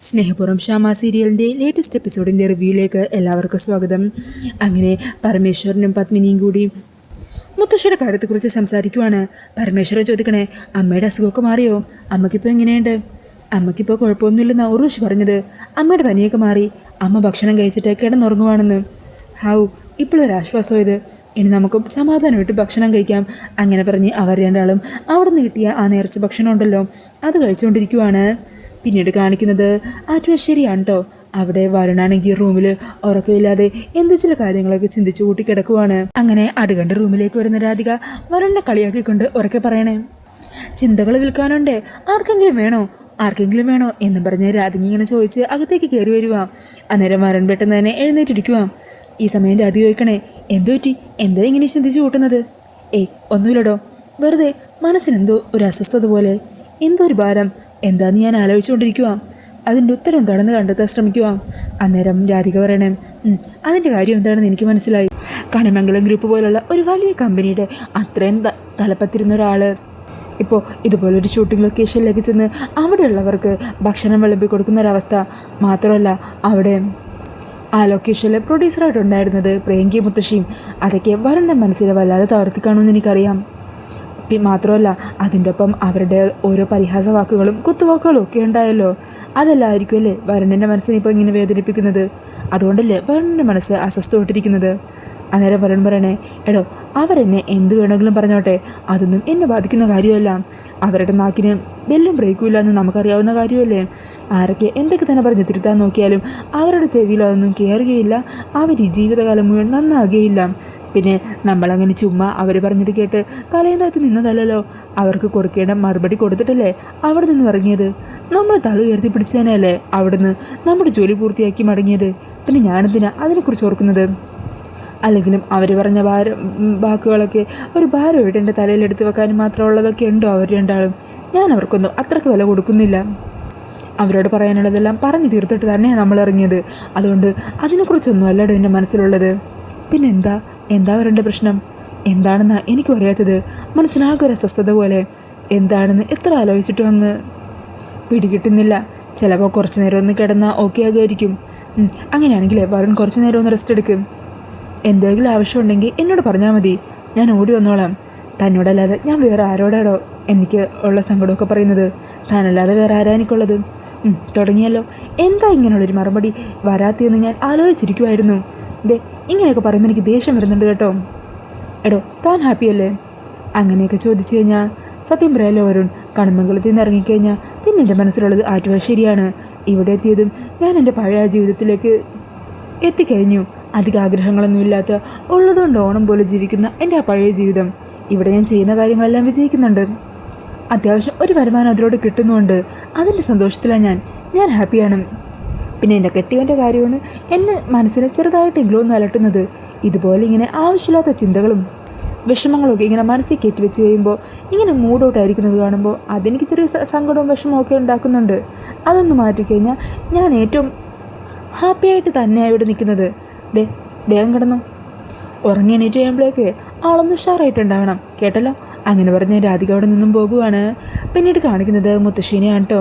സ്നേഹപൂർവ്വം ശ്യാമ സീരിയലിൻ്റെ ലേറ്റസ്റ്റ് എപ്പിസോഡിൻ്റെ റിവ്യൂയിലേക്ക് എല്ലാവർക്കും സ്വാഗതം. അങ്ങനെ പരമേശ്വരനും പത്മിനിയും കൂടി മുത്തശ്ശിയുടെ കാര്യത്തെക്കുറിച്ച് സംസാരിക്കുവാണ്. പരമേശ്വരൻ ചോദിക്കണേ, അമ്മയുടെ അസുഖമൊക്കെ മാറിയോ? അമ്മയ്ക്കിപ്പോൾ എങ്ങനെയുണ്ട്? അമ്മയ്ക്കിപ്പോൾ കുഴപ്പമൊന്നുമില്ലെന്ന് ഉർവശി പറഞ്ഞത്. അമ്മയുടെ പനിയൊക്കെ മാറി, അമ്മ ഭക്ഷണം കഴിച്ചിട്ട് കിടന്നുറങ്ങുവാണെന്ന്. ഹാവു, ഇപ്പോഴൊരാശ്വാസം ഇത്. ഇനി നമുക്കും സമാധാനമായിട്ട് ഭക്ഷണം കഴിക്കാം. അങ്ങനെ പറഞ്ഞ് അവർ രണ്ടാളും അവിടെ നിന്ന് കിട്ടിയ ആ നേർച്ച ഭക്ഷണം ഉണ്ടല്ലോ, അത് കഴിച്ചുകൊണ്ടിരിക്കുവാണ്. പിന്നീട് കാണിക്കുന്നത് ആറ്റുവശ്ശേരിയാണ് കേട്ടോ. അവിടെ വരുണാണെങ്കിൽ റൂമിൽ ഉറക്കമില്ലാതെ എന്തു ചില കാര്യങ്ങളൊക്കെ ചിന്തിച്ചു കൂട്ടി കിടക്കുവാണ്. അങ്ങനെ അത് കണ്ട് റൂമിലേക്ക് വരുന്ന രാധിക വരുണിനെ കളിയാക്കിക്കൊണ്ട് ഉറക്കെ പറയണേ, ചിന്തകൾ വിൽക്കാനുണ്ട്, ആർക്കെങ്കിലും വേണോ എന്നും പറഞ്ഞ് രാധിക ഇങ്ങനെ ചോദിച്ച് അകത്തേക്ക് കയറി വരുക. അന്നേരം വരുൺ പെട്ടെന്ന് തന്നെ എഴുന്നേറ്റിരിക്കുക. ഈ സമയം രാധിക ചോദിക്കണേ, എന്തു പറ്റി, എന്താ ഇങ്ങനെ ചിന്തിച്ചു കൂട്ടുന്നത്? ഒന്നുമില്ലടോ, വെറുതെ മനസ്സിനെന്തോ ഒരു അസ്വസ്ഥത പോലെ, എന്തോ ഒരു ഭാരം. എന്താന്ന് ഞാൻ ആലോചിച്ചുകൊണ്ടിരിക്കുക. അതിൻ്റെ ഉത്തരം എന്താണെന്ന് കണ്ടെത്താൻ ശ്രമിക്കുക. അന്നേരം രാധിക പറയണേ, അതിൻ്റെ കാര്യം എന്താണെന്ന് എനിക്ക് മനസ്സിലായി. കണിമംഗലം ഗ്രൂപ്പ് പോലുള്ള ഒരു വലിയ കമ്പനിയുടെ അത്രയും തലപ്പത്തിരുന്ന ഒരാൾ ഇപ്പോൾ ഇതുപോലൊരു ഷൂട്ടിംഗ് ലൊക്കേഷനിലേക്ക് ചെന്ന് അവിടെയുള്ളവർക്ക് ഭക്ഷണം വിളമ്പി കൊടുക്കുന്ന ഒരവസ്ഥ. മാത്രമല്ല, അവിടെ ആ ലൊക്കേഷനിലെ പ്രൊഡ്യൂസറായിട്ടുണ്ടായിരുന്നത് പ്രിയങ്കയും മുത്തശ്ശിയും. അതൊക്കെ വരുണിൻ്റെ മനസ്സിനെ വല്ലാതെ തളർത്തി കാണുമെന്ന് എനിക്കറിയാം. മാത്രമല്ല, അതിൻ്റെ ഒപ്പം അവരുടെ ഓരോ പരിഹാസ വാക്കുകളും കുത്തുവാക്കുകളും ഒക്കെ ഉണ്ടായല്ലോ. അതല്ലായിരിക്കും അല്ലേ വരുണിൻ്റെ മനസ്സിനെ ഇപ്പോൾ ഇങ്ങനെ വേദനിപ്പിക്കുന്നത്. അതുകൊണ്ടല്ലേ വരുണിൻ്റെ മനസ്സ് അസ്വസ്ഥമായിട്ടിരിക്കുന്നത്. അന്നേരം വരുൺ പറയണേ, എടോ, അവരെന്നെ എന്ത് വേണമെങ്കിലും പറഞ്ഞോട്ടെ, അതൊന്നും എന്നെ ബാധിക്കുന്ന കാര്യമല്ല. അവരുടെ നാക്കിന് ബെല്ലും ബ്രേക്കും ഇല്ലയെന്ന് നമുക്കറിയാവുന്ന കാര്യമല്ലേ. ആരൊക്കെ എന്തൊക്കെ തന്നെ പറഞ്ഞ് തിരുത്താൻ നോക്കിയാലും അവരുടെ ചെവിയിൽ അതൊന്നും കയറുകയില്ല. അവർ ഈ ജീവിതകാലം മുഴുവൻ നന്നാകുകയില്ല. പിന്നെ നമ്മളങ്ങനെ ചുമ്മാ അവർ പറഞ്ഞത് കേട്ട് തലയും താഴ്ത്തി നിന്നതല്ലല്ലോ. അവർക്ക് കൊടുക്കേണ്ട മറുപടി കൊടുത്തിട്ടല്ലേ അവിടെ നിന്ന് ഇറങ്ങിയത്. നമ്മൾ തല ഉയർത്തി പിടിച്ചതന്നെയല്ലേ അവിടുന്ന് നമ്മുടെ ജോലി പൂർത്തിയാക്കി മടങ്ങിയത്. പിന്നെ ഞാനെന്തിനാ അതിനെക്കുറിച്ച് ഓർക്കുന്നത്? അല്ലെങ്കിലും അവർ പറഞ്ഞ വാക്കുകളൊക്കെ ഒരു ഭാരമായിട്ട് എൻ്റെ തലയിലെടുത്ത് വെക്കാനും മാത്രമുള്ളതൊക്കെ ഉണ്ടോ അവർ രണ്ടാളും? ഞാൻ അവർക്കൊന്നും അത്രയ്ക്ക് വില കൊടുക്കുന്നില്ല. അവരോട് പറയാനുള്ളതെല്ലാം പറഞ്ഞു തീർത്തിട്ട് തന്നെയാണ് നമ്മൾ ഇറങ്ങിയത്. അതുകൊണ്ട് അതിനെക്കുറിച്ചൊന്നും അല്ലടോ എൻ്റെ മനസ്സിലുള്ളത്. പിന്നെ എന്താ വരേണ്ട പ്രശ്നം? എന്താണെന്നാ എനിക്കും അറിയാത്തത്. മനസ്സിലാകെ ഒരു അസ്വസ്ഥത പോലെ. എന്താണെന്ന് എത്ര ആലോചിച്ചിട്ടും അങ്ങ് പിടികിട്ടുന്നില്ല. ചിലപ്പോൾ കുറച്ച് നേരം ഒന്ന് കിടന്നാൽ ഓക്കെ ആകുമായിരിക്കും. അങ്ങനെയാണെങ്കിലേ വരുൺ കുറച്ച് നേരം ഒന്ന് റെസ്റ്റ് എടുക്കും. എന്തെങ്കിലും ആവശ്യമുണ്ടെങ്കിൽ എന്നോട് പറഞ്ഞാൽ മതി, ഞാൻ ഓടി വന്നോളാം. തന്നോടല്ലാതെ ഞാൻ വേറെ ആരോടാടോ എനിക്ക് ഉള്ള സങ്കടമൊക്കെ പറയുന്നത്? താനല്ലാതെ വേറെ ആരാ എനിക്കുള്ളത്? തുടങ്ങിയല്ലോ. എന്താ ഇങ്ങനെയുള്ളൊരു മറുപടി വരാത്തതെന്ന് ഞാൻ ആലോചിച്ചിരിക്കുമായിരുന്നു. ഇങ്ങനെയൊക്കെ പറയുമ്പോൾ എനിക്ക് ദേഷ്യം വരുന്നുണ്ട് കേട്ടോ. എടോ, താൻ ഹാപ്പിയല്ലേ? അങ്ങനെയൊക്കെ ചോദിച്ചു കഴിഞ്ഞാൽ സത്യം പറയാലോ വരുൺ, കണിമംഗലത്തിൽ നിന്ന് ഇറങ്ങിക്കഴിഞ്ഞാൽ പിന്നെ എൻ്റെ മനസ്സിലുള്ളത് ആറ്റുവശ്ശേരിയാണ്. ഇവിടെ എത്തിയതും ഞാൻ എൻ്റെ പഴയ ജീവിതത്തിലേക്ക് എത്തിക്കഴിഞ്ഞു. അധികം ആഗ്രഹങ്ങളൊന്നുമില്ലാത്ത, ഉള്ളതുകൊണ്ട് ഓണം പോലെ ജീവിക്കുന്ന എൻ്റെ ആ പഴയ ജീവിതം. ഇവിടെ ഞാൻ ചെയ്യുന്ന കാര്യങ്ങളെല്ലാം വിജയിക്കുന്നുണ്ട്. അത്യാവശ്യം ഒരു വരുമാനം അതിലൂടെ കിട്ടുന്നുമുണ്ട്. അതിൻ്റെ സന്തോഷത്തിലാണ് ഞാൻ ഹാപ്പിയാണ്. പിന്നെ എൻ്റെ കെട്ടിയവൻ്റെ കാര്യമാണ് എന്നെ മനസ്സിനെ ചെറുതായിട്ടെങ്കിലും ഒന്ന് അലട്ടുന്നത്. ഇതുപോലെ ഇങ്ങനെ ആവശ്യമില്ലാത്ത ചിന്തകളും വിഷമങ്ങളൊക്കെ ഇങ്ങനെ മനസ്സിൽ കയറ്റി വെച്ച് കഴിയുമ്പോൾ ഇങ്ങനെ മൂഡൗട്ടായിരിക്കുന്നത് കാണുമ്പോൾ അതെനിക്ക് ചെറിയ സങ്കടവും വിഷമവും ഒക്കെ ഉണ്ടാക്കുന്നുണ്ട്. അതൊന്ന് മാറ്റിക്കഴിഞ്ഞാൽ ഞാൻ ഏറ്റവും ഹാപ്പിയായിട്ട് തന്നെയാണ് ഇവിടെ നിൽക്കുന്നത്. വേഗം കിടന്നു ഉറങ്ങി എണീറ്റ് കഴിയുമ്പോഴേക്ക് ആളൊന്ന് ഉഷാറായിട്ടുണ്ടാവണം കേട്ടല്ലോ. അങ്ങനെ പറഞ്ഞ് രാധിക അവിടെ നിന്നും പോകുവാണ്. പിന്നീട് കാണിക്കുന്നത് മുത്തശ്ശീനെയാണ് കേട്ടോ.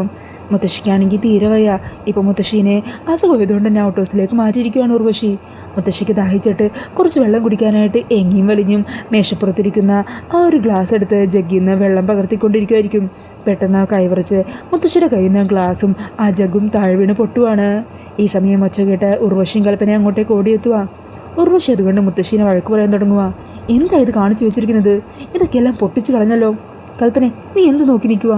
മുത്തശ്ശിക്കാണെങ്കിൽ തീരെ വയ്യ. ഇപ്പോൾ മുത്തശ്ശീനെ അസുഖമായതുകൊണ്ട് തന്നെ ഔട്ട് ഹൗസിലേക്ക് മാറ്റിയിരിക്കുകയാണ് ഉർവശി. മുത്തശ്ശിക്ക് ദാഹിച്ചിട്ട് കുറച്ച് വെള്ളം കുടിക്കാനായിട്ട് എങ്ങിയും വലിഞ്ഞും മേശപ്പുറത്തിരിക്കുന്ന ആ ഒരു ഗ്ലാസ് എടുത്ത് ജഗ്ഗിൽ നിന്ന് വെള്ളം പകർത്തിക്കൊണ്ടിരിക്കുമായിരിക്കും. പെട്ടെന്ന് കൈവറിച്ച് മുത്തശ്ശിയുടെ കയ്യിൽ നിന്ന് ഗ്ലാസും ആ ജഗ്ഗും താഴെ വീണ് പൊട്ടുവാണ്. ഈ സമയം ഒച്ച കേട്ട് ഉർവശിയും കൽപ്പന അങ്ങോട്ടേക്ക് ഓടിയെത്തുക. ഉർവശി അതുകൊണ്ട് മുത്തശ്ശീനെ വഴക്ക് പറയാൻ തുടങ്ങുക. എന്താ ഇത് കാണിച്ചു വെച്ചിരിക്കുന്നത്? ഇതൊക്കെയെല്ലാം പൊട്ടിച്ച് കളഞ്ഞല്ലോ. കൽപ്പനെ, നീ എന്ത് നോക്കി നിൽക്കുക?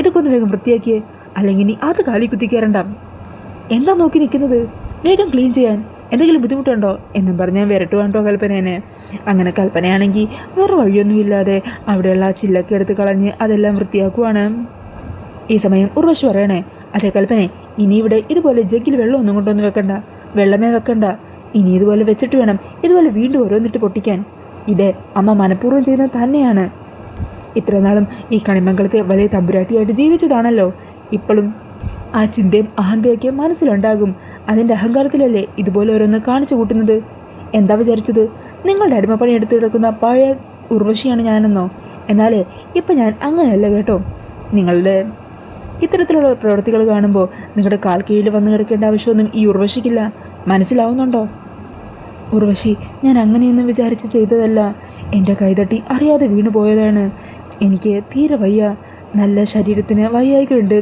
ഇതൊക്കെ ഒന്ന് വേഗം വൃത്തിയാക്കിയേ, അല്ലെങ്കിൽ നീ അത് കാലി കുത്തിക്കയറണ്ട. എന്താ നോക്കി നിൽക്കുന്നത്? വേഗം ക്ലീൻ ചെയ്യാൻ എന്തെങ്കിലും ബുദ്ധിമുട്ടുണ്ടോ എന്നും പറഞ്ഞാൽ വിരട്ടുവാണ്ടോ കൽപ്പനേനെ. അങ്ങനെ കൽപ്പനയാണെങ്കിൽ വേറെ വഴിയൊന്നുമില്ലാതെ അവിടെയുള്ള ആ ചില്ലൊക്കെ എടുത്ത് കളഞ്ഞ് അതെല്ലാം വൃത്തിയാക്കുവാണ്. ഈ സമയം ഉർവശി പറയണേ, അതെ കൽപ്പനെ, ഇനി ഇവിടെ ഇതുപോലെ ജഗ്ഗിൽ വെള്ളമൊന്നും കൊണ്ടൊന്നും വെക്കണ്ട, വെള്ളമേ വെക്കണ്ട. ഇനി ഇതുപോലെ വെച്ചിട്ട് വേണം ഇതുപോലെ വീണ്ടും ഓരോന്നിട്ട് പൊട്ടിക്കാൻ. ഇതേ അമ്മ മനഃപൂർവ്വം ചെയ്യുന്നത് തന്നെയാണ്. ഇത്ര നാളും ഈ കണിമംഗലത്തെ വലിയ തമ്പുരാട്ടിയായിട്ട് ജീവിച്ചതാണല്ലോ. ഇപ്പോഴും ആ ചിന്തയും അഹന്തയൊക്കെ മനസ്സിലുണ്ടാകും. അതിൻ്റെ അഹങ്കാരത്തിലല്ലേ ഇതുപോലെ ഓരോന്ന് കാണിച്ചു കൂട്ടുന്നത്. എന്താ വിചാരിച്ചത്? നിങ്ങളുടെ അടിമപ്പണി എടുത്ത് കിടക്കുന്ന പഴയ ഉർവശിയാണ് ഞാനെന്നോ? എന്നാലേ ഇപ്പം ഞാൻ അങ്ങനെയല്ല കേട്ടോ. നിങ്ങളുടെ ഇത്തരത്തിലുള്ള പ്രവൃത്തികൾ കാണുമ്പോൾ നിങ്ങളുടെ കാൽ കീഴിൽ വന്നു കിടക്കേണ്ട ആവശ്യമൊന്നും ഈ ഉർവശിക്കില്ല. മനസ്സിലാവുന്നുണ്ടോ? ഉർവശി, ഞാൻ അങ്ങനെയൊന്നും വിചാരിച്ച് ചെയ്തതല്ല. എൻ്റെ കൈതട്ടി അറിയാതെ വീണു പോയതാണ്. എനിക്ക് തീരെ വയ്യ. നല്ല ശരീരത്തിന് വയ്യായികയുണ്ട്.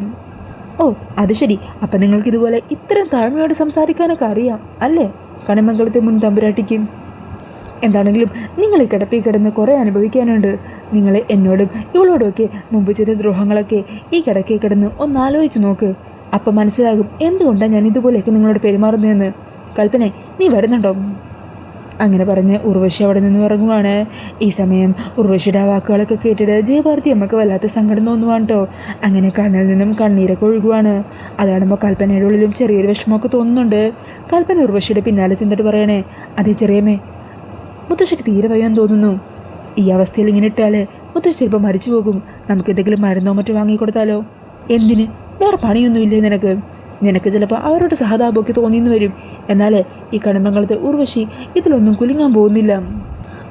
ഓ, അത് ശരി. അപ്പം നിങ്ങൾക്കിതുപോലെ ഇത്രയും താഴ്മയോടെ സംസാരിക്കാനൊക്കെ അറിയാം അല്ലേ കണിമംഗലത്തെ മുൻ തമ്പുരാട്ടിക്കും? എന്താണെങ്കിലും നിങ്ങൾ ഈ കിടപ്പിൽ കിടന്ന് കുറേ അനുഭവിക്കാനുണ്ട്. നിങ്ങൾ എന്നോടും ഇവളോടുമൊക്കെ മുമ്പ് ചെയ്ത ദ്രോഹങ്ങളൊക്കെ ഈ കിടക്കയിൽ കിടന്ന് ഒന്നാലോചിച്ച് നോക്ക്. അപ്പം മനസ്സിലാകും എന്തുകൊണ്ടാണ് ഞാൻ ഇതുപോലെയൊക്കെ നിങ്ങളോട് പെരുമാറുന്നതെന്ന്. കൽപ്പനെ, നീ വരുന്നുണ്ടോ? അങ്ങനെ പറഞ്ഞ് ഉർവശി അവിടെ നിന്ന് ഇറങ്ങുവാണ്. ഈ സമയം ഉർവശിയുടെ ആ വാക്കുകളൊക്കെ കേട്ടിട്ട് ജയഭാരതി അമ്മക്ക് വല്ലാത്ത സങ്കടം തോന്നുവാണ് കേട്ടോ. അങ്ങനെ കണ്ണിൽ നിന്നും കണ്ണീരൊക്കെ ഒഴുകുവാണ്. അതാണുമ്പോൾ കൽപ്പനയുടെ ഉള്ളിലും ചെറിയൊരു വിഷമമൊക്കെ തോന്നുന്നുണ്ട്. കൽപ്പന ഉർവശിയുടെ പിന്നാലെ ചെന്നിട്ട് പറയണേ, അതേ ചെറിയമ്മേ, മുത്തശ്ശിക്ക് തീരെ വയ്യാൻ തോന്നുന്നു. ഈ അവസ്ഥയിൽ ഇങ്ങനെ ഇട്ടാലേ മുത്തശ്ശി ചിലപ്പോൾ മരിച്ചു പോകും. നമുക്ക് എന്തെങ്കിലും മരുന്നോ മറ്റോ വാങ്ങിക്കൊടുത്താലോ? എന്തിന്? വേറെ പണിയൊന്നുമില്ലേ നിനക്ക്? നിനക്ക് ചിലപ്പോൾ അവരോട് സഹതാപമൊക്കെ തോന്നിയെന്ന് വരും. എന്നാലേ ഈ കണിമംഗലത്തെ ഉർവശി ഇതിലൊന്നും കുലുങ്ങാൻ പോകുന്നില്ല.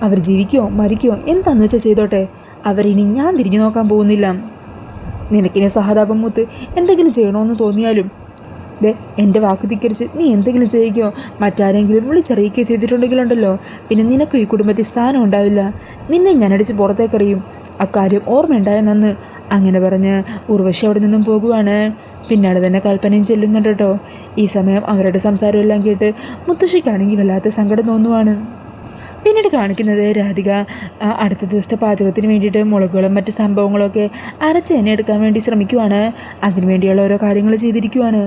അവർ ജീവിക്കോ മരിക്കോ എന്താണെന്ന് വെച്ചാൽ ചെയ്തോട്ടെ. അവരിനി ഞാൻ തിരിഞ്ഞു നോക്കാൻ പോകുന്നില്ല. നിനക്കിനെ സഹതാപം മൂത്ത് എന്തെങ്കിലും ചെയ്യണമെന്ന് തോന്നിയാലും എൻ്റെ വാക്ക് ധിക്കരിച്ച് നീ എന്തെങ്കിലും ചെയ്യുകയോ മറ്റാരെങ്കിലും വിളിച്ചറിയിക്കുകയോ ചെയ്തിട്ടുണ്ടെങ്കിലുണ്ടല്ലോ, പിന്നെ നിനക്ക് ഈ കുടുംബത്തിൽ സ്ഥാനം ഉണ്ടാവില്ല. നിന്നെ ഞാനടിച്ച് പുറത്തേക്കറിയും. അക്കാര്യം ഓർമ്മയുണ്ടായ നന്ന്. അങ്ങനെ പറഞ്ഞ് ഉർവശി അവിടെ നിന്നും പോകുവാണ്. പിന്നാലെ തന്നെ കൽപ്പനയും ചെല്ലുന്നുണ്ട് കേട്ടോ. ഈ സമയം അവരുടെ സംസാരമെല്ലാം കേട്ട് മുത്തശ്ശിക്കാണെങ്കിൽ വല്ലാത്ത സങ്കടം തോന്നുവാണ്. പിന്നീട് കാണിക്കുന്നത് രാധിക അടുത്ത ദിവസത്തെ പാചകത്തിന് വേണ്ടിയിട്ട് മുളകുകളും മറ്റ് സംഭവങ്ങളൊക്കെ അരച്ച് എന്നെ എടുക്കാൻ വേണ്ടി ശ്രമിക്കുവാണ്. അതിനുവേണ്ടിയുള്ള ഓരോ കാര്യങ്ങൾ ചെയ്തിരിക്കുവാണ്.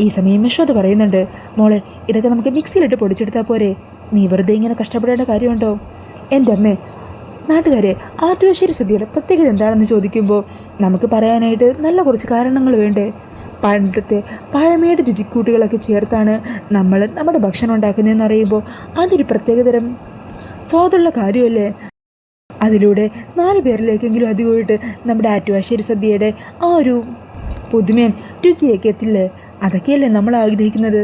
ഈ സമയം യശോദ പറയുന്നുണ്ട്, മോളെ, ഇതൊക്കെ നമുക്ക് മിക്സിയിലിട്ട് പൊടിച്ചെടുത്താൽ പോരെ? നീ വെറുതെ ഇങ്ങനെ കഷ്ടപ്പെടേണ്ട കാര്യമുണ്ടോ? എൻ്റെ അമ്മേ, നാട്ടുകാരെ ആറ്റുവാശ്ശേരി സദ്യയുടെ പ്രത്യേകത എന്താണെന്ന് ചോദിക്കുമ്പോൾ നമുക്ക് പറയാനായിട്ട് നല്ല കുറച്ച് കാരണങ്ങൾ വേണ്ടേ? പണ്ടത്തെ പഴമയുടെ രുചിക്കൂട്ടുകളൊക്കെ ചേർത്താണ് നമ്മൾ നമ്മുടെ ഭക്ഷണം ഉണ്ടാക്കുന്നതെന്ന് അറിയുമ്പോൾ അതൊരു പ്രത്യേകതരം സ്വാദുള്ള കാര്യമല്ലേ? അതിലൂടെ 4 പേരിലേക്കെങ്കിലും അധികമായിട്ട് നമ്മുടെ ആറ്റുവാശ്ശേരി സദ്യയുടെ ആ ഒരു പുതുമയും രുചിയൊക്കെ എത്തില്ലേ? അതൊക്കെയല്ലേ നമ്മൾ ആഗ്രഹിക്കുന്നത്.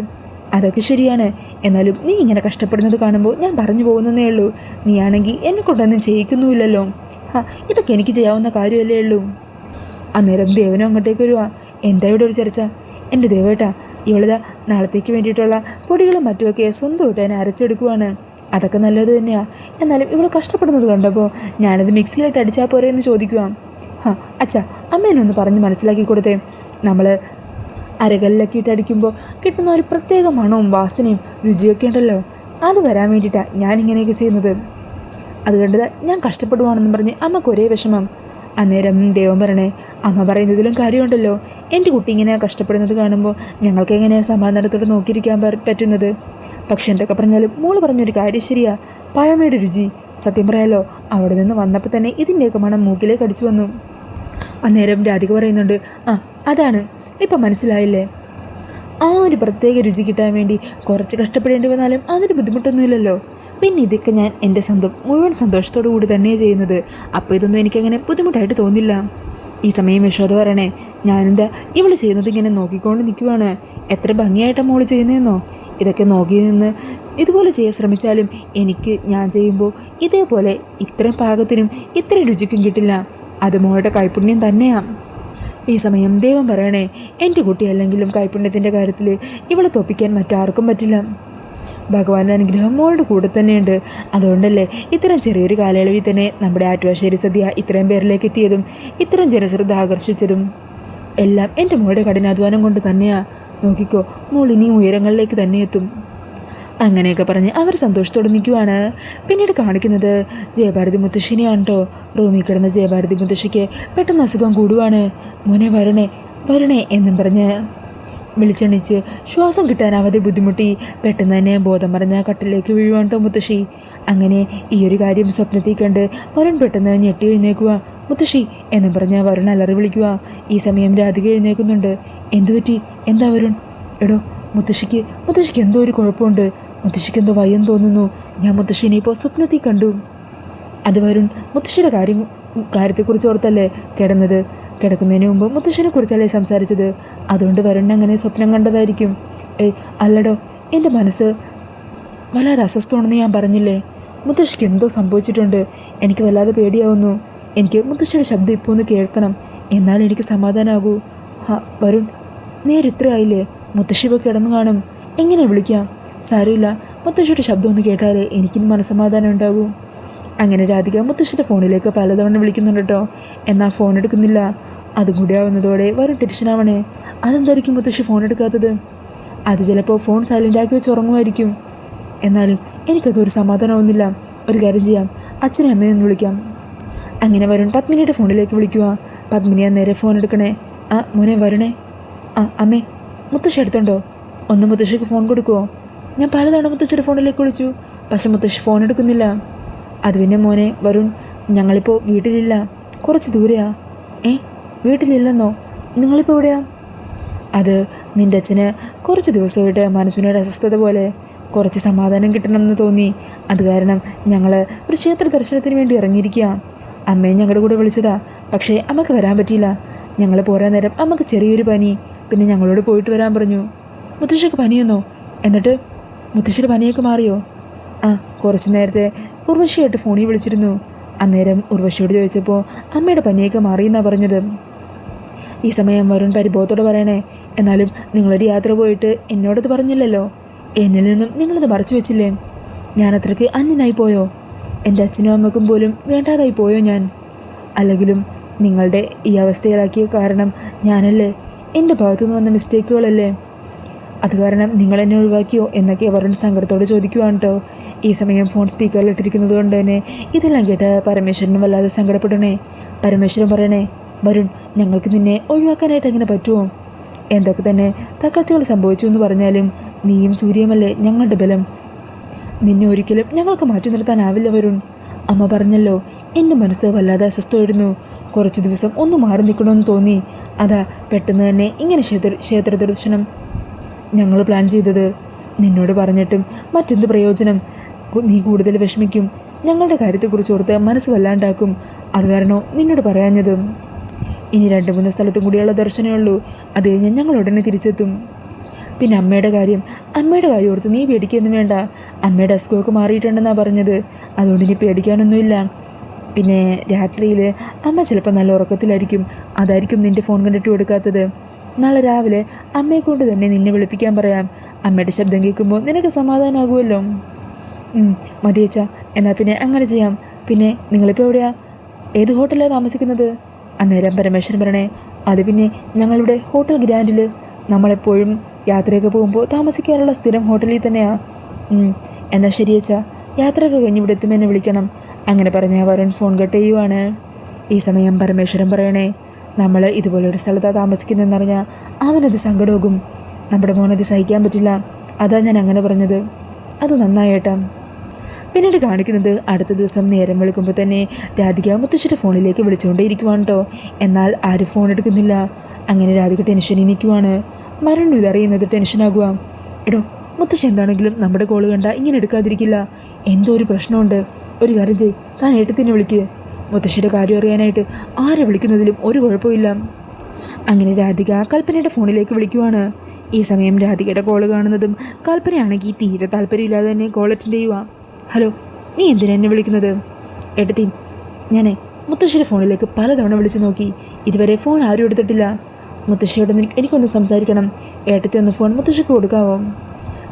അതൊക്കെ ശരിയാണ്. എന്നാലും നീ ഇങ്ങനെ കഷ്ടപ്പെടുന്നത് കാണുമ്പോൾ ഞാൻ പറഞ്ഞു പോകുന്നതേ ഉള്ളൂ. നീ ആണെങ്കിൽ എന്നെ കൊണ്ടൊന്നും ചെയ്യിക്കുന്നുമില്ലല്ലോ. ഇതൊക്കെ എനിക്ക് ചെയ്യാവുന്ന കാര്യമല്ലേ ഉള്ളൂ. അന്നേരം ദേവനും അങ്ങോട്ടേക്ക് വരുവാ. എന്താ ഇവിടെ ഒരു ചർച്ച? എൻ്റെ ദേവേട്ടാ, ഇവളിതാ നാളത്തേക്ക് വേണ്ടിയിട്ടുള്ള പൊടികളും മറ്റുമൊക്കെ സ്വന്തമായിട്ട് എന്നെ അരച്ചെടുക്കുവാണ്. അതൊക്കെ നല്ലത് തന്നെയാണ്. എന്നാലും ഇവൾ കഷ്ടപ്പെടുന്നത് കണ്ടപ്പോൾ ഞാനത് മിക്സിയിലിട്ട് അടിച്ചാൽ പോരെ എന്ന് ചോദിക്കുക. അച്ഛാ, അമ്മേനൊന്ന് പറഞ്ഞ് മനസ്സിലാക്കി കൊടുത്തേ. നമ്മൾ അരകല്ലിലൊക്കെ ഇട്ട് അടിക്കുമ്പോൾ കിട്ടുന്ന ഒരു പ്രത്യേക മണവും വാസനയും രുചിയൊക്കെ ഉണ്ടല്ലോ, അത് വരാൻ വേണ്ടിയിട്ടാണ് ഞാനിങ്ങനെയൊക്കെ ചെയ്യുന്നത്. അതുകൊണ്ട് ഞാൻ കഷ്ടപ്പെടുവാണെന്നും പറഞ്ഞ് അമ്മക്ക് ഒരേ വിഷമം. അന്നേരം ദൈവം പറയണേ, അമ്മ പറയുന്നതിലും കാര്യമുണ്ടല്ലോ. എൻ്റെ കുട്ടി ഇങ്ങനെ കഷ്ടപ്പെടുന്നത് കാണുമ്പോൾ ഞങ്ങൾക്ക് എങ്ങനെയാണ് സമാധാനത്തോടെ നോക്കിയിരിക്കാൻ പറ്റുന്നത്? പക്ഷെ എന്തൊക്കെ പറഞ്ഞാലും മോള് പറഞ്ഞൊരു കാര്യം ശരിയാ. പഴമയുടെ രുചി. സത്യം പറയാലോ, അവിടെ നിന്ന് വന്നപ്പോൾ തന്നെ ഇതിൻ്റെയൊക്കെ മണം മൂക്കിലേക്ക് അടിച്ചു വന്നു. അന്നേരം രാധിക പറയുന്നുണ്ട്, അതാണ് ഇപ്പം മനസ്സിലായില്ലേ? ആ ഒരു പ്രത്യേക രുചി കിട്ടാൻ വേണ്ടി കുറച്ച് കഷ്ടപ്പെടേണ്ടി വന്നാലും അതിന് ബുദ്ധിമുട്ടൊന്നുമില്ലല്ലോ. പിന്നെ ഇതൊക്കെ ഞാൻ എൻ്റെ മുഴുവൻ സന്തോഷത്തോടു കൂടി തന്നെയാണ് ചെയ്യുന്നത്. അപ്പോൾ ഇതൊന്നും എനിക്കങ്ങനെ ബുദ്ധിമുട്ടായിട്ട് തോന്നില്ല. ഈ സമയം യശോദ പറയണേ, ഞാനെന്താ ഇവൾ ചെയ്യുന്നത് ഇങ്ങനെ നോക്കിക്കൊണ്ട് നിൽക്കുവാണ്. എത്ര ഭംഗിയായിട്ടാണ് മോള് ചെയ്യുന്നതെന്നോ? ഇതൊക്കെ നോക്കി നിന്ന് ഇതുപോലെ ചെയ്യാൻ ശ്രമിച്ചാലും എനിക്ക് ഞാൻ ചെയ്യുമ്പോൾ ഇതേപോലെ ഇത്രയും പാകത്തിനും ഇത്രയും രുചിക്കും കിട്ടില്ല. അത് മോളുടെ കൈപുണ്യം തന്നെയാണ്. ഈ സമയം ദൈവം പറയണേ, എൻ്റെ കുട്ടിയല്ലെങ്കിലും കൈപുണ്യത്തിൻ്റെ കാര്യത്തിൽ ഇവളെ തോപ്പിക്കാൻ മറ്റാർക്കും പറ്റില്ല. ഭഗവാന്റെ അനുഗ്രഹം മോളുടെ കൂടെ തന്നെയുണ്ട്. അതുകൊണ്ടല്ലേ ഇത്രയും ചെറിയൊരു കാലയളവിൽ തന്നെ നമ്മുടെ ആറ്റുവാശ്ശേരി സദ്യ ഇത്രയും പേരിലേക്ക് എത്തിയതും ഇത്രയും ജനശ്രദ്ധ ആകർഷിച്ചതും എല്ലാം എൻ്റെ മോളുടെ കഠിനാധ്വാനം കൊണ്ട് തന്നെയാണ്. നോക്കിക്കോ, മോൾ ഇനിയും ഉയരങ്ങളിലേക്ക് തന്നെ എത്തും. അങ്ങനെയൊക്കെ പറഞ്ഞ് അവർ സന്തോഷത്തോടെ നിൽക്കുവാണ്. പിന്നീട് കാണിക്കുന്നത് ജയഭാരതി മുത്തശ്ശിനെയാണ് കേട്ടോ. റൂമിൽ കിടന്ന ജയഭാരതി മുത്തശ്ശിക്ക് പെട്ടെന്ന് അസുഖം കൂടുവാണ്. മോനെ വരണേ വരണേ എന്നും പറഞ്ഞ് വിളിച്ചെണിച്ച് ശ്വാസം കിട്ടാനാവാതെ ബുദ്ധിമുട്ടി പെട്ടെന്ന് തന്നെ ബോധം പറഞ്ഞ കട്ടിലേക്ക് വീഴുവാണ് കേട്ടോ മുത്തശ്ശി. അങ്ങനെ ഈ ഒരു കാര്യം സ്വപ്നത്തിൽ കണ്ട് വരുൺ പെട്ടെന്ന് ഞെട്ടി എഴുന്നേക്കുക. മുത്തശ്ശി എന്നും പറഞ്ഞ് വരുൺ അലറി വിളിക്കുക. ഈ സമയം രാധിക എഴുന്നേൽക്കുന്നുണ്ട്. എന്തുപറ്റി? എന്താ വരുൺ? എടോ, മുത്തശ്ശിക്ക് എന്തോ ഒരു കുഴപ്പമുണ്ട്. മുത്തശ്ശിക്ക് എന്തോ വയ്യെന്ന് തോന്നുന്നു. ഞാൻ മുത്തശ്ശിനെ ഇപ്പോൾ സ്വപ്നത്തിൽ കണ്ടു. അത് വരുൺ മുത്തശ്ശിയുടെ കാര്യത്തെക്കുറിച്ച് ഓർത്തല്ലേ കിടക്കുന്നതിന് മുമ്പ് മുത്തശ്ശിനെ കുറിച്ചല്ലേ സംസാരിച്ചത്? അതുകൊണ്ട് വരുൺ അങ്ങനെ സ്വപ്നം കണ്ടതായിരിക്കും. അല്ലടോ, എൻ്റെ മനസ്സ് വല്ലാതെ അസ്വസ്ഥമാണെന്ന് ഞാൻ പറഞ്ഞില്ലേ? മുത്തശ്ശിക്ക് എന്തോ സംഭവിച്ചിട്ടുണ്ട്. എനിക്ക് വല്ലാതെ പേടിയാവുന്നു. എനിക്ക് മുത്തശ്ശിയുടെ ശബ്ദം ഇപ്പോൾ ഒന്ന് കേൾക്കണം, എന്നാൽ എനിക്ക് സമാധാനമാകൂ. വരുൺ, നേരെ ഇത്ര ആയില്ലേ? മുത്തശ്ശി ഇപ്പോൾ കിടന്നു കാണും. എങ്ങനെ വിളിക്കാം? സാരമില്ല, മുത്തശ്ശിയുടെ ശബ്ദം ഒന്ന് കേട്ടാലേ എനിക്കിന് മനസ്സമാധാനം ഉണ്ടാകൂ. അങ്ങനെ രാധിക മുത്തശ്ശിയുടെ ഫോണിലേക്ക് പലതവണ വിളിക്കുന്നുണ്ട് കേട്ടോ. എന്നാൽ ഫോൺ എടുക്കുന്നില്ല. അതും കൂടി ആവുന്നതോടെ വരുൺ ടെൻഷനാവണേ. അതെന്തായിരിക്കും മുത്തശ്ശി ഫോൺ എടുക്കാത്തത്? അത് ചിലപ്പോൾ ഫോൺ സൈലൻ്റ് ആക്കി വെച്ച് ഉറങ്ങുമായിരിക്കും. എന്നാലും എനിക്കതൊരു സമാധാനമാവുന്നില്ല. ഒരു കാര്യം ചെയ്യാം, അച്ഛനെ അമ്മയൊന്ന് വിളിക്കാം. അങ്ങനെ വരുൺ പത്മിനിയുടെ ഫോണിലേക്ക് വിളിക്കുക. പത്മിനി നേരെ ഫോൺ എടുക്കണേ. മോനെ വരണേ. അമ്മേ, മുത്തശ്ശി എടുത്തുണ്ടോ? ഒന്ന് മുത്തശ്ശിക്ക് ഫോൺ കൊടുക്കുമോ? ഞാൻ പലതവണ മുത്തശ്ശിയുടെ ഫോണിലേക്ക് വിളിച്ചു, പക്ഷെ മുത്തശ്ശി ഫോൺ എടുക്കുന്നില്ല. അത് പിന്നെ മോനെ വരുൺ, ഞങ്ങളിപ്പോൾ വീട്ടിലില്ല, കുറച്ച് ദൂരെയാ. വീട്ടിലില്ലെന്നോ? നിങ്ങളിപ്പോൾ എവിടെയാ? അത് നിൻ്റെ അച്ഛന് കുറച്ച് ദിവസമായിട്ട് മനസ്സിനൊരു അസ്വസ്ഥത പോലെ, കുറച്ച് സമാധാനം കിട്ടണമെന്ന് തോന്നി. അത് കാരണം ഞങ്ങൾ ഒരു ക്ഷേത്ര ദർശനത്തിന് വേണ്ടി ഇറങ്ങിയിരിക്കുക. അമ്മയെ ഞങ്ങളുടെ കൂടെ വിളിച്ചതാ, പക്ഷേ അമ്മക്ക് വരാൻ പറ്റിയില്ല. ഞങ്ങൾ പോരാൻ നേരം അമ്മക്ക് ചെറിയൊരു പനി, പിന്നെ ഞങ്ങളോട് പോയിട്ട് വരാൻ പറഞ്ഞു. മുത്തശ്ശിക്ക് പനിയെന്നോ? എന്നിട്ട് മുത്തശ്ശിയുടെ പനിയൊക്കെ മാറിയോ? കുറച്ച് നേരത്തെ ഉർവശിയായിട്ട് ഫോണിൽ വിളിച്ചിരുന്നു. അന്നേരം ഉർവശിയോട് ചോദിച്ചപ്പോൾ അമ്മയുടെ പനിയൊക്കെ മാറിയെന്നാണ് പറഞ്ഞത്. ഈ സമയം വരുൺ പരിഭവത്തോടെ പറയണേ, എന്നാലും നിങ്ങളൊരു യാത്ര പോയിട്ട് എന്നോടത് പറഞ്ഞില്ലല്ലോ. എന്നിൽ നിന്നും നിങ്ങളത് മറച്ചു വെച്ചില്ലേ? ഞാൻ അത്രയ്ക്ക് അന്യനായി പോയോ? എൻ്റെ അച്ഛനും അമ്മക്കും പോലും വേണ്ടാതായി പോയോ ഞാൻ? അല്ലെങ്കിലും നിങ്ങളുടെ ഈ അവസ്ഥയിലാക്കിയ കാരണം ഞാനല്ലേ? എൻ്റെ ഭാഗത്തുനിന്ന് വന്ന മിസ്റ്റേക്കുകളല്ലേ? അത് കാരണം നിങ്ങൾ എന്നെ ഒഴിവാക്കിയോ എന്നൊക്കെ വരുൺ സങ്കടത്തോട് ചോദിക്കുവാണ് കേട്ടോ. ഈ സമയം ഫോൺ സ്പീക്കറിലിട്ടിരിക്കുന്നത് കൊണ്ട് തന്നെ ഇതെല്ലാം കേട്ട് പരമേശ്വരനും വല്ലാതെ സങ്കടപ്പെടണേ. പരമേശ്വരൻ പറയണേ, വരുൺ, ഞങ്ങൾക്ക് നിന്നെ ഒഴിവാക്കാനായിട്ട് എങ്ങനെ പറ്റുമോ? എന്തൊക്കെ തന്നെ തക്കച്ചുകൾ സംഭവിച്ചു എന്ന് പറഞ്ഞാലും നീയും സൂര്യയുമല്ലേ ഞങ്ങളുടെ ബലം. നിന്നെ ഒരിക്കലും ഞങ്ങൾക്ക് മാറ്റി നിർത്താനാവില്ല വരുൺ. അമ്മ പറഞ്ഞല്ലോ, എൻ്റെ മനസ്സ് വല്ലാതെ അസ്വസ്ഥമായിരുന്നു. കുറച്ച് ദിവസം ഒന്ന് മാറി നിൽക്കണമെന്ന് തോന്നി. അതാ പെട്ടെന്ന് തന്നെ ഇങ്ങനെ ക്ഷേത്ര ദർശനം ഞങ്ങൾ പ്ലാൻ ചെയ്തത്. നിന്നോട് പറഞ്ഞിട്ടും മറ്റെന്ത് പ്രയോജനം? നീ കൂടുതൽ വിഷമിക്കും. ഞങ്ങളുടെ കാര്യത്തെക്കുറിച്ച് ഓർത്ത് മനസ്സ് വല്ലാണ്ടാക്കും. അത് കാരണോ നിന്നോട് പറയാഞ്ഞത്. ഇനി 2-3 സ്ഥലത്തും കൂടിയുള്ള ദർശനമേ ഉള്ളൂ. അത് കഴിഞ്ഞാൽ ഞങ്ങൾ ഉടനെ തിരിച്ചെത്തും. പിന്നെ അമ്മയുടെ കാര്യം ഓർത്ത് നീ പേടിക്കൊന്നും വേണ്ട. അമ്മയുടെ അസുഖമൊക്കെ മാറിയിട്ടുണ്ടെന്നാണ് പറഞ്ഞത്. അതുകൊണ്ട് ഇനി പേടിക്കാനൊന്നുമില്ല. പിന്നെ രാത്രിയിൽ അമ്മ ചിലപ്പോൾ നല്ല ഉറക്കത്തിലായിരിക്കും. അതായിരിക്കും നിൻ്റെ ഫോൺ കണ്ടിട്ട് എടുക്കാത്തത്. നാളെ രാവിലെ അമ്മയെ കൊണ്ട് തന്നെ നിന്നെ വിളിപ്പിക്കാൻ പറയാം. അമ്മയുടെ ശബ്ദം കേൾക്കുമ്പോൾ നിനക്ക് സമാധാനമാകുമല്ലോ. മതിയച്ചാ, എന്നാൽ പിന്നെ അങ്ങനെ ചെയ്യാം. പിന്നെ നിങ്ങളിപ്പോൾ എവിടെയാ? ഏത് ഹോട്ടലിലാണ് താമസിക്കുന്നത്? അന്നേരം പരമേശ്വരൻ പറയണേ, അത് പിന്നെ ഞങ്ങളിവിടെ ഹോട്ടൽ ഗ്രാൻഡിൽ. നമ്മളെപ്പോഴും യാത്രയൊക്കെ പോകുമ്പോൾ താമസിക്കാനുള്ള സ്ഥിരം ഹോട്ടലിൽ തന്നെയാണ്. എന്നാൽ ശരിയച്ചാ, യാത്രയൊക്കെ കഴിഞ്ഞ് ഇവിടെ എത്തുമ്പോൾ എന്നെ വിളിക്കണം. അങ്ങനെ പറഞ്ഞ വരുൺ ഫോൺ കട്ട് ചെയ്യുവാണ്. ഈ സമയം പരമേശ്വരൻ പറയണേ, നമ്മൾ ഇതുപോലൊരു സ്ഥലത്താണ് താമസിക്കുന്നതെന്നറിഞ്ഞാൽ അവനത് സങ്കടമാകും. നമ്മുടെ മോനത് സഹിക്കാൻ പറ്റില്ല. അതാ ഞാൻ അങ്ങനെ പറഞ്ഞത്. അത് നന്നായേട്ടാ. പിന്നീട് കാണിക്കുന്നത് അടുത്ത ദിവസം നേരം വെളുക്കുമ്പോൾ തന്നെ രാധിക മുത്തശ്ശിയുടെ ഫോണിലേക്ക് വിളിച്ചുകൊണ്ടേയിരിക്കുവാണ് കേട്ടോ. എന്നാൽ ആരും ഫോൺ എടുക്കുന്നില്ല. അങ്ങനെ രാധിക ടെൻഷനിൽ നിൽക്കുവാണ്. മരണു ഇതറിയുന്നത് ടെൻഷനാകുക. എടോ, മുത്തശ്ശി എന്താണെങ്കിലും നമ്മുടെ കോള് കണ്ട ഇങ്ങനെ എടുക്കാതിരിക്കില്ല. എന്തോ ഒരു പ്രശ്നമുണ്ട്. ഒരു കാര്യം ചെയ്യ്, താൻ ഏട്ടത്തിനെ വിളിക്ക്. മുത്തശ്ശിയുടെ കാര്യം അറിയാനായിട്ട് ആരെ വിളിക്കുന്നതിലും ഒരു കുഴപ്പമില്ല. അങ്ങനെ രാധിക കൽപ്പനയുടെ ഫോണിലേക്ക് വിളിക്കുവാണ്. ഈ സമയം രാധികയുടെ കോള് കാണുന്നതും കൽപ്പനയാണെങ്കിൽ തീരെ താല്പര്യമില്ലാതെ തന്നെ കോൾ അറ്റൻഡ് ചെയ്യുക. ഹലോ, നീ എന്തിനാ എന്നെ വിളിക്കുന്നത്? ഏട്ടത്തി, ഞാനേ മുത്തശ്ശിയുടെ ഫോണിലേക്ക് പലതവണ വിളിച്ചു നോക്കി. ഇതുവരെ ഫോൺ ആരും എടുത്തിട്ടില്ല. മുത്തശ്ശിയോട് എനിക്കൊന്ന് സംസാരിക്കണം. ഏട്ടത്തി ഒന്ന് ഫോൺ മുത്തശ്ശിക്ക് കൊടുക്കാവോ?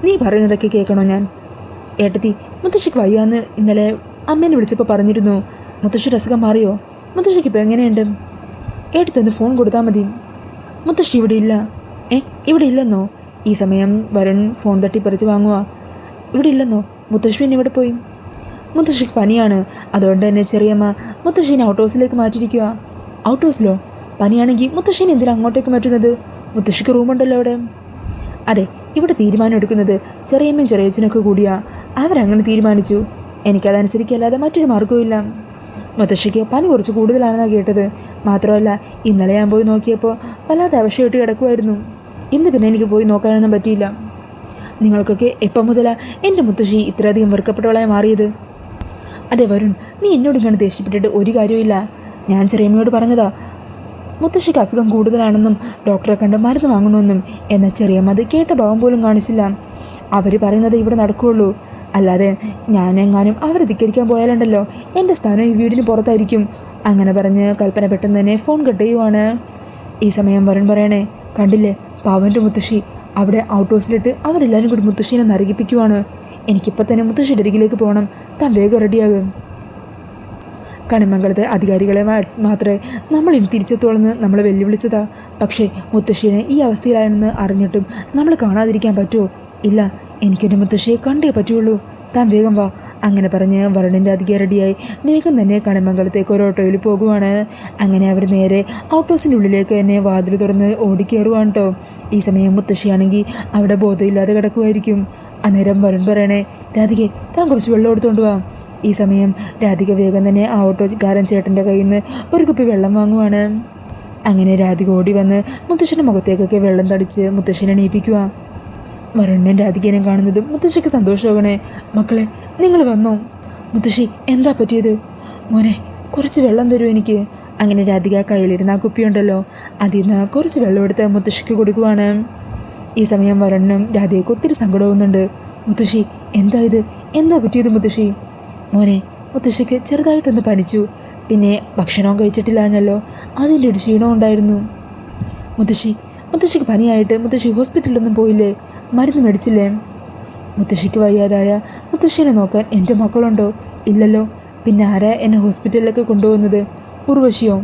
നീ പറയുന്നതൊക്കെ കേൾക്കണോ ഞാൻ? ഏട്ടത്തി, മുത്തശ്ശിക്ക് വയ്യാന്ന് ഇന്നലെ അമ്മേനെ വിളിച്ചപ്പോൾ പറഞ്ഞിരുന്നു. മുത്തശ്ശിയുടെ അസുഖം മാറിയോ? മുത്തശ്ശിക്ക് ഇപ്പോൾ എങ്ങനെയുണ്ട്? ഏട്ടത്തി ഒന്ന് ഫോൺ കൊടുത്താൽ മതി. മുത്തശ്ശി ഇവിടെ ഇല്ല. ഇവിടെ ഇല്ലെന്നോ? ഈ സമയം വരുൺ ഫോൺ തട്ടിപ്പറിച്ച് വാങ്ങുക. ഇവിടെ ഇല്ലെന്നോ? മുത്തശ്ശി പിന്നെ ഇവിടെ പോയി? മുത്തശ്ശിക്ക് പനിയാണ്. അതുകൊണ്ട് തന്നെ ചെറിയമ്മ മുത്തശ്ശീനെ ഔട്ട് ഹൗസിലേക്ക് മാറ്റിയിരിക്കുക. ഔട്ട് ഹൗസിലോ? പനിയാണെങ്കിൽ മുത്തശ്ശീനെ എന്തിനാ അങ്ങോട്ടേക്ക് മാറ്റുന്നത്? മുത്തശ്ശിക്ക് റൂമുണ്ടല്ലോ അവിടെ. അതെ, ഇവിടെ തീരുമാനം എടുക്കുന്നത് ചെറിയമ്മയും ചെറിയച്ഛനൊക്കെ കൂടിയാ. അവരങ്ങനെ തീരുമാനിച്ചു. എനിക്കതനുസരിക്കല്ലാതെ മറ്റൊരു മാർഗ്ഗവും ഇല്ല. മുത്തശ്ശിക്ക് പനി കുറച്ച് കൂടുതലാണെന്നാണ് കേട്ടത്. മാത്രമല്ല ഇന്നലെ ഞാൻ പോയി നോക്കിയപ്പോൾ വല്ലാതെ അവശയായിട്ട് കിടക്കുമായിരുന്നു. ഇന്ന് പിന്നെ എനിക്ക് പോയി നോക്കാനൊന്നും പറ്റിയില്ല. നിങ്ങൾക്കൊക്കെ എപ്പം മുതലാണ് എൻ്റെ മുത്തശ്ശി ഇത്രയധികം വെറുക്കപ്പെട്ടവളായി മാറിയത്? അതെ വരുൺ, നീ എന്നോട് ഇങ്ങനെ ദേഷ്യപ്പെട്ടിട്ട് ഒരു കാര്യമില്ല. ഞാൻ ചെറിയമ്മയോട് പറഞ്ഞതാ മുത്തശ്ശിക്ക് അസുഖം കൂടുതലാണെന്നും ഡോക്ടറെ കണ്ട് മരുന്ന് വാങ്ങണമെന്നും. എന്നാൽ ചെറിയമ്മ അത് കേട്ട ഭാവം പോലും കാണിച്ചില്ല. അവർ പറയുന്നത് ഇവിടെ നടക്കുകയുള്ളൂ. അല്ലാതെ ഞാനെങ്ങാനും അവരെ ധിക്കരിക്കാൻ പോയാലുണ്ടല്ലോ, എൻ്റെ സ്ഥാനം ഈ വീടിന് പുറത്തായിരിക്കും. അങ്ങനെ പറഞ്ഞ് കൽപ്പന പെട്ടെന്ന് തന്നെ ഫോൺ കട്ട് ചെയ്യുവാണ്. ഈ സമയം വരുൺ പറയണേ, കണ്ടില്ലേ പാവൻ്റെ മുത്തശ്ശി അവിടെ ഔട്ട് ഹൗസിലിട്ട് അവരെല്ലാവരും കൂടി മുത്തശ്ശീനെ നരകിപ്പിക്കുവാണ്. എനിക്കിപ്പോൾ തന്നെ മുത്തശ്ശിയുടെ അരികിലേക്ക് പോകണം, താൻ വേഗം റെഡിയാകും. കണിമംഗലത്തെ അധികാരികളെ മാത്രമേ നമ്മൾ ഇനി തിരിച്ചെത്തോളെന്ന് നമ്മൾ വെല്ലുവിളിച്ചതാ. പക്ഷേ മുത്തശ്ശീനെ ഈ അവസ്ഥയിലാണെന്ന് അറിഞ്ഞിട്ടും നമ്മൾ കാണാതിരിക്കാൻ പറ്റുമോ? ഇല്ല, എനിക്കെൻ്റെ മുത്തശ്ശിയെ കണ്ടേ പറ്റുള്ളൂ. താൻ വേഗം വാ. അങ്ങനെ പറഞ്ഞ് വരുണിൻ്റെ അധികം റെഡിയായി വേഗം തന്നെ കണിമംഗലത്തേക്ക് ഒരു ഓട്ടോയിൽ പോകുവാണ്. അങ്ങനെ അവർ നേരെ ഔട്ട് ഹൗസിൻ്റെ ഉള്ളിലേക്ക് തന്നെ വാതിൽ തുറന്ന് ഓടിക്കയറുവാണ് കേട്ടോ. ഈ സമയം മുത്തശ്ശിയാണെങ്കിൽ അവിടെ ബോധമില്ലാതെ കിടക്കുമായിരിക്കും. അന്നേരം വരുൺ പറയണേ, രാധികെ താൻ കുറച്ച് വെള്ളം എടുത്തുകൊണ്ട് വാ. ഈ സമയം രാധിക വേഗം തന്നെ ആ ഓട്ടോക്കാരൻ ചേട്ടൻ്റെ കയ്യിൽ നിന്ന് ഒരു കുപ്പി വെള്ളം വാങ്ങുവാണ്. അങ്ങനെ രാധിക ഓടി വന്ന് മുത്തശ്ശിൻ്റെ മുഖത്തേക്കൊക്കെ വെള്ളം തടിച്ച് മുത്തശ്ശിനെ എണീപ്പിക്കുക. വരുണിനും രാധികേനും കാണുന്നതും മുത്തശ്ശിക്ക് സന്തോഷമാകണേ. മക്കളെ നിങ്ങൾ വന്നോ? മുത്തശ്ശി എന്താ പറ്റിയത്? മോനെ കുറച്ച് വെള്ളം തരൂ എനിക്ക്. അങ്ങനെ രാധിക കയ്യിലിരുന്ന ആ കുപ്പിയുണ്ടല്ലോ, അതിൽ നിന്ന് കുറച്ച് വെള്ളം എടുത്ത് മുത്തശ്ശിക്ക് കൊടുക്കുവാണ്. ഈ സമയം വരുണിനും രാധികയ്ക്ക് ഒത്തിരി സങ്കടമാവുന്നുണ്ട്. മുത്തശ്ശി എന്താ ഇത്? എന്താ പറ്റിയത് മുത്തശ്ശി? മോനെ മുത്തശ്ശിക്ക് ചെറുതായിട്ടൊന്ന് പനിച്ചു, പിന്നെ ഭക്ഷണവും കഴിച്ചിട്ടില്ലാഞ്ഞല്ലോ, അതിൻ്റെ ഒരു ക്ഷീണം ഉണ്ടായിരുന്നു. മുത്തശ്ശിക്ക് പനിയായിട്ട് മുത്തശ്ശി ഹോസ്പിറ്റലിലൊന്നും പോയില്ലേ? മരുന്ന് മേടിച്ചില്ലേ? മുത്തശ്ശിക്ക് വയ്യാതായ മുത്തശ്ശിനെ നോക്കാൻ എൻ്റെ മക്കളുണ്ടോ? ഇല്ലല്ലോ. പിന്നെ ആരാ എന്നെ ഹോസ്പിറ്റലിലൊക്കെ കൊണ്ടുപോകുന്നത്? ഉർവശിയോ?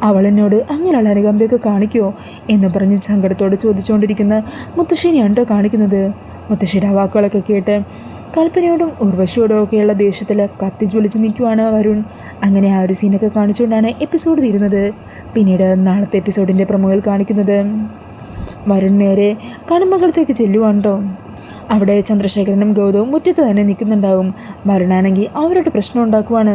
അവൾ എന്നോട് അങ്ങനെയുള്ള അനുകമ്പയൊക്കെ കാണിക്കുമോ എന്ന് പറഞ്ഞ് സങ്കടത്തോട് ചോദിച്ചുകൊണ്ടിരിക്കുന്ന മുത്തശ്ശിനെയാണ് കേട്ടോ കാണിക്കുന്നത്. മുത്തശ്ശിയുടെ വാക്കുകളൊക്കെ കേട്ട് കൽപ്പനയോടും ഉർവശിയോടും ഒക്കെയുള്ള ദേഷ്യത്തിൽ കത്തി ജ്വലിച്ച് നിൽക്കുവാണ് വരുൺ. അങ്ങനെ ആ ഒരു സീനൊക്കെ കാണിച്ചുകൊണ്ടാണ് എപ്പിസോഡ് തീരുന്നത്. പിന്നീട് നാളത്തെ എപ്പിസോഡിൻ്റെ പ്രൊമോയിൽ കാണിക്കുന്നത് വരുൺ നേരെ കണിമംഗലത്തേക്ക് ചെല്ലുവാണ് കേട്ടോ. അവിടെ ചന്ദ്രശേഖരനും ഗൗതവും മുറ്റത്ത് തന്നെ നിൽക്കുന്നുണ്ടാവും. വരുണാണെങ്കിൽ അവരോട് പ്രശ്നം ഉണ്ടാക്കുവാണ്.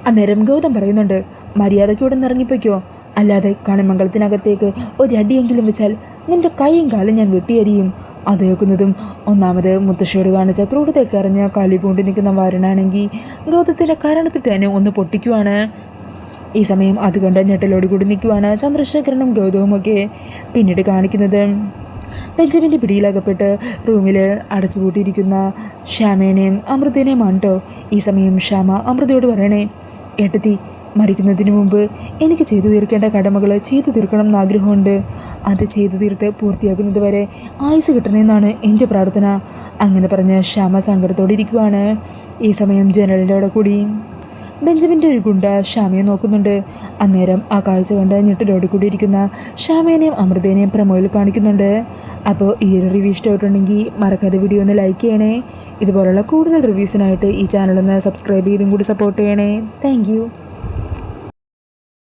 അന്നേരം ഗൗതം പറയുന്നുണ്ട്, മര്യാദയ്ക്ക് ഇവിടെ നിന്ന് ഇറങ്ങിപ്പോയ്ക്കോ, അല്ലാതെ കണിമംഗലത്തിനകത്തേക്ക് ഒരടിയെങ്കിലും വെച്ചാൽ നിൻ്റെ കൈയും കാലും ഞാൻ വെട്ടിയരിയും. അത് കേൾക്കുന്നതും ഒന്നാമത് മുത്തശ്ശിയോട് കാണിച്ച ക്രൂരതയൊക്കെ അറിഞ്ഞ കലി പൂണ്ടി നിൽക്കുന്ന വരുണാണെങ്കിൽ ഗൗതത്തിൻ്റെ കാരണത്തിട്ട് തന്നെ ഒന്ന് പൊട്ടിക്കുവാണ്. ഈ സമയം അത് കണ്ട് ഞെട്ടലോടി കൂടി നിൽക്കുവാണ് ചന്ദ്രശേഖരനും ഗൗതവുമൊക്കെ. പിന്നീട് കാണിക്കുന്നത് ബെഞ്ചമിൻ്റെ പിടിയിലകപ്പെട്ട് റൂമിൽ അടച്ചുപൂട്ടിയിരിക്കുന്ന ശ്യാമേനെയും അമൃതേനെയും ആണ്ടോ. ഈ സമയം ശ്യാമ അമൃതയോട് പറയണേ, ഏട്ടത്തി മരിക്കുന്നതിന് മുമ്പ് എനിക്ക് ചെയ്തു തീർക്കേണ്ട കടമകൾ ചെയ്തു തീർക്കണം എന്നാഗ്രഹമുണ്ട്. അത് ചെയ്തു തീർത്ത് പൂർത്തിയാക്കുന്നത് വരെ ആയുസ് കിട്ടണമെന്നാണ് എൻ്റെ പ്രാർത്ഥന. അങ്ങനെ പറഞ്ഞ് ശ്യാമ സങ്കടത്തോടെ ഇരിക്കുവാണ്. ഈ സമയം ജനലിൻ്റെ അവിടെ കൂടി ബെഞ്ചമിൻ്റെ ഒരു ഗുണ്ട ശ്യാമയെ നോക്കുന്നുണ്ട്. അന്നേരം ആ കാഴ്ച കണ്ട് ഞെട്ടലോട് കൂടി ഇരിക്കുന്ന ശ്യാമേനെയും അമൃതേനെയും പ്രമോയിൽ കാണിക്കുന്നുണ്ട്. അപ്പോൾ ഈ ഒരു റിവ്യൂ ഇഷ്ടമായിട്ടുണ്ടെങ്കിൽ മറക്കാതെ വീഡിയോ ഒന്ന് ലൈക്ക് ചെയ്യണേ. ഇതുപോലുള്ള കൂടുതൽ റിവ്യൂസിനായിട്ട് ഈ ചാനലൊന്ന് സബ്സ്ക്രൈബ് ചെയ്തും കൂടി സപ്പോർട്ട് ചെയ്യണേ. താങ്ക്